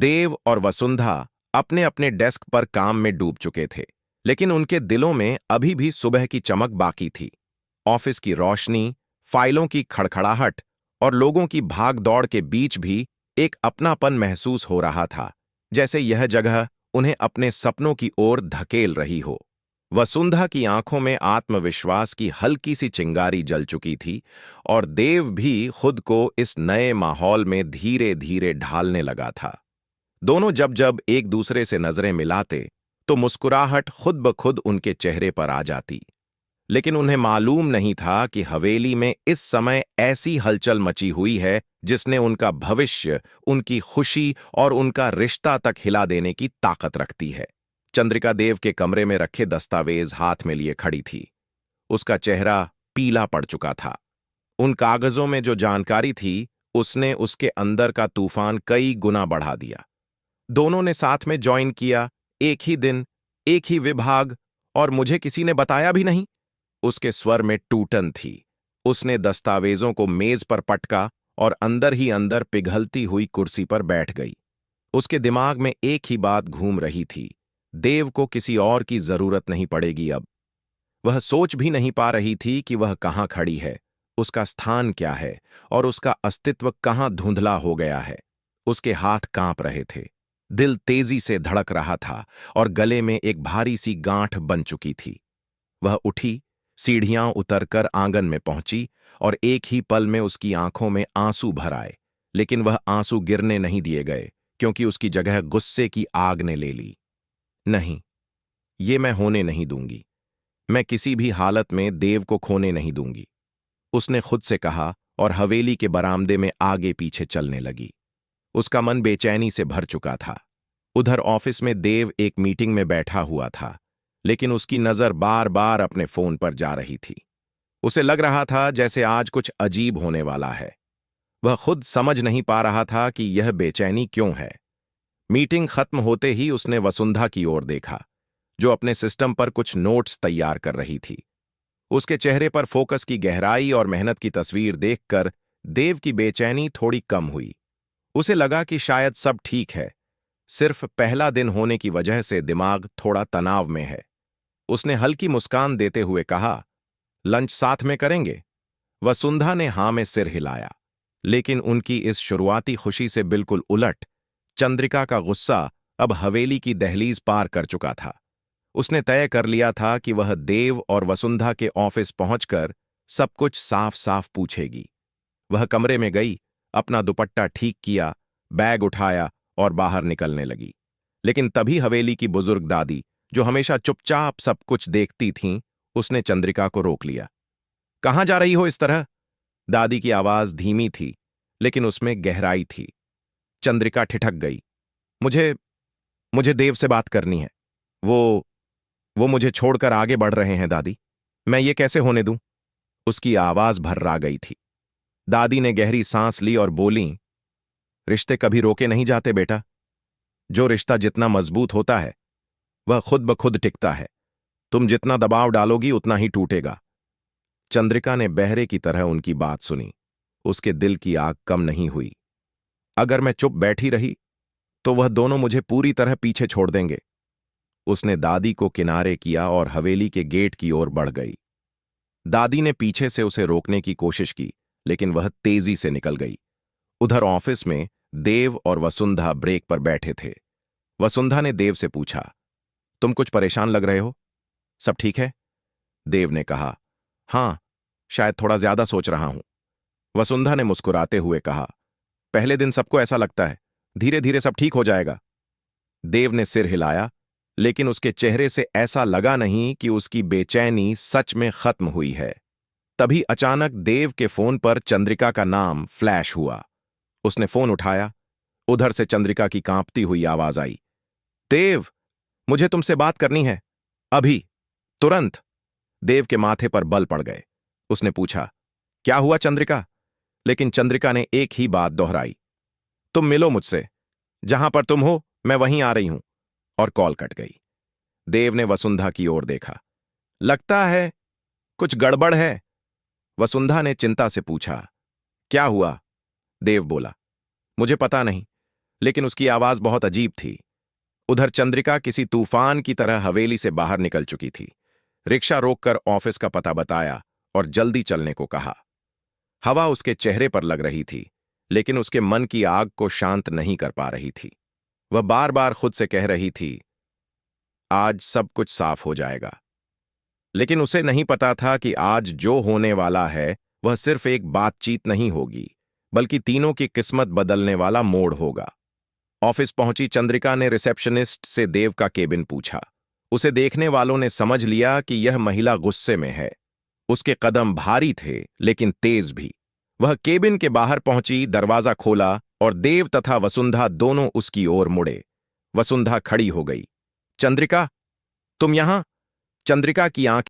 देव और वसुंधा अपने अपने डेस्क पर काम में डूब चुके थे, लेकिन उनके दिलों में अभी भी सुबह की चमक बाकी थी। ऑफिस की रोशनी, फाइलों की खड़खड़ाहट और लोगों की भाग-दौड़ के बीच भी एक अपनापन महसूस हो रहा था, जैसे यह जगह उन्हें अपने सपनों की ओर धकेल रही हो। वसुंधा की आंखों में आत्मविश्वास की हल्की सी चिंगारी जल चुकी थी और देव भी खुद को इस नए माहौल में धीरे धीरे ढालने लगा था। दोनों जब जब एक दूसरे से नजरें मिलाते तो मुस्कुराहट खुद ब खुद उनके चेहरे पर आ जाती, लेकिन उन्हें मालूम नहीं था कि हवेली में इस समय ऐसी हलचल मची हुई है जिसने उनका भविष्य, उनकी खुशी और उनका रिश्ता तक हिला देने की ताकत रखती है। चंद्रिका देव के कमरे में रखे दस्तावेज हाथ में लिए खड़ी थी। उसका चेहरा पीला पड़ चुका था। उन कागजों में जो जानकारी थी उसने उसके अंदर का तूफान कई गुना बढ़ा दिया। दोनों ने साथ में ज्वाइन किया, एक ही दिन, एक ही विभाग, और मुझे किसी ने बताया भी नहीं। उसके स्वर में टूटन थी। उसने दस्तावेजों को मेज पर पटका और अंदर ही अंदर पिघलती हुई कुर्सी पर बैठ गई। उसके दिमाग में एक ही बात घूम रही थी, देव को किसी और की जरूरत नहीं पड़ेगी अब। वह सोच भी नहीं पा रही थी कि वह कहाँ खड़ी है, उसका स्थान क्या है और उसका अस्तित्व कहाँ धुंधला हो गया है। उसके हाथ कांप रहे थे, दिल तेजी से धड़क रहा था और गले में एक भारी सी गांठ बन चुकी थी। वह उठी, सीढ़ियां उतरकर आंगन में पहुंची और एक ही पल में उसकी आंखों में आंसू भर आए, लेकिन वह आंसू गिरने नहीं दिए गए, क्योंकि उसकी जगह गुस्से की आग ने ले ली। नहीं, ये मैं होने नहीं दूंगी। मैं किसी भी हालत में देव को खोने नहीं दूंगी, उसने खुद से कहा और हवेली के बरामदे में आगे पीछे चलने लगी। उसका मन बेचैनी से भर चुका था। उधर ऑफिस में देव एक मीटिंग में बैठा हुआ था, लेकिन उसकी नजर बार बार अपने फोन पर जा रही थी। उसे लग रहा था जैसे आज कुछ अजीब होने वाला है। वह खुद समझ नहीं पा रहा था कि यह बेचैनी क्यों है। मीटिंग खत्म होते ही उसने वसुंधा की ओर देखा, जो अपने सिस्टम पर कुछ नोट्स तैयार कर रही थी। उसके चेहरे पर फोकस की गहराई और मेहनत की तस्वीर देखकर देव की बेचैनी थोड़ी कम हुई। उसे लगा कि शायद सब ठीक है, सिर्फ पहला दिन होने की वजह से दिमाग थोड़ा तनाव में है। उसने हल्की मुस्कान देते हुए कहा, लंच साथ में करेंगे? वसुंधा ने हां में सिर हिलाया, लेकिन उनकी इस शुरुआती खुशी से बिल्कुल उलट चंद्रिका का गुस्सा अब हवेली की दहलीज पार कर चुका था। उसने तय कर लिया था कि वह देव और वसुंधा के ऑफिस पहुंचकर सब कुछ साफ साफ पूछेगी। वह कमरे में गई, अपना दुपट्टा ठीक किया, बैग उठाया और बाहर निकलने लगी। लेकिन तभी हवेली की बुजुर्ग दादी, जो हमेशा चुपचाप सब कुछ देखती थीं, उसने चंद्रिका को रोक लिया। कहाँ जा रही हो इस तरह? दादी की आवाज धीमी थी, लेकिन उसमें गहराई थी। चंद्रिका ठिठक गई। मुझे मुझे देव से बात करनी है। वो वो मुझे छोड़कर आगे बढ़ रहे हैं दादी। मैं ये कैसे होने दूं? उसकी आवाज भर्रा गई थी। दादी ने गहरी सांस ली और बोली, रिश्ते कभी रोके नहीं जाते बेटा। जो रिश्ता जितना मजबूत होता है वह खुद ब खुद टिकता है। तुम जितना दबाव डालोगी उतना ही टूटेगा। चंद्रिका ने बहरे की तरह उनकी बात सुनी। उसके दिल की आग कम नहीं हुई। अगर मैं चुप बैठी रही तो वह दोनों मुझे पूरी तरह पीछे छोड़ देंगे। उसने दादी को किनारे किया और हवेली के गेट की ओर बढ़ गई। दादी ने पीछे से उसे रोकने की कोशिश की, लेकिन वह तेजी से निकल गई। उधर ऑफिस में देव और वसुंधा ब्रेक पर बैठे थे। वसुंधा ने देव से पूछा, तुम कुछ परेशान लग रहे हो? सब ठीक है? देव ने कहा, हां, शायद थोड़ा ज्यादा सोच रहा हूं। वसुंधा ने मुस्कुराते हुए कहा, पहले दिन सबको ऐसा लगता है, धीरे धीरे सब ठीक हो जाएगा। देव ने सिर हिलाया, लेकिन उसके चेहरे से ऐसा लगा नहीं कि उसकी बेचैनी सच में खत्म हुई है। तभी अचानक देव के फोन पर चंद्रिका का नाम फ्लैश हुआ। उसने फोन उठाया। उधर से चंद्रिका की कांपती हुई आवाज आई, देव, मुझे तुमसे बात करनी है, अभी, तुरंत। देव के माथे पर बल पड़ गए। उसने पूछा, क्या हुआ चंद्रिका? लेकिन चंद्रिका ने एक ही बात दोहराई, तुम मिलो मुझसे, जहां पर तुम हो मैं वहीं आ रही हूं, और कॉल कट गई। देव ने वसुंधा की ओर देखा। लगता है कुछ गड़बड़ है। वसुंधा ने चिंता से पूछा, क्या हुआ? देव बोला, मुझे पता नहीं, लेकिन उसकी आवाज बहुत अजीब थी। उधर चंद्रिका किसी तूफान की तरह हवेली से बाहर निकल चुकी थी। रिक्शा रोककर ऑफिस का पता बताया और जल्दी चलने को कहा। हवा उसके चेहरे पर लग रही थी, लेकिन उसके मन की आग को शांत नहीं कर पा रही थी। वह बार बार खुद से कह रही थी, आज सब कुछ साफ हो जाएगा। लेकिन उसे नहीं पता था कि आज जो होने वाला है वह सिर्फ एक बातचीत नहीं होगी, बल्कि तीनों की किस्मत बदलने वाला मोड़ होगा। ऑफिस पहुंची चंद्रिका ने रिसेप्शनिस्ट से देव का केबिन पूछा। उसे देखने वालों ने समझ लिया कि यह महिला गुस्से में है। उसके कदम भारी थे, लेकिन तेज भी। वह केबिन के बाहर पहुंची, दरवाजा खोला और देव तथा वसुंधा दोनों उसकी ओर मुड़े। वसुंधा खड़ी हो गई। चंद्रिका, तुम यहां? चंद्रिका की आंख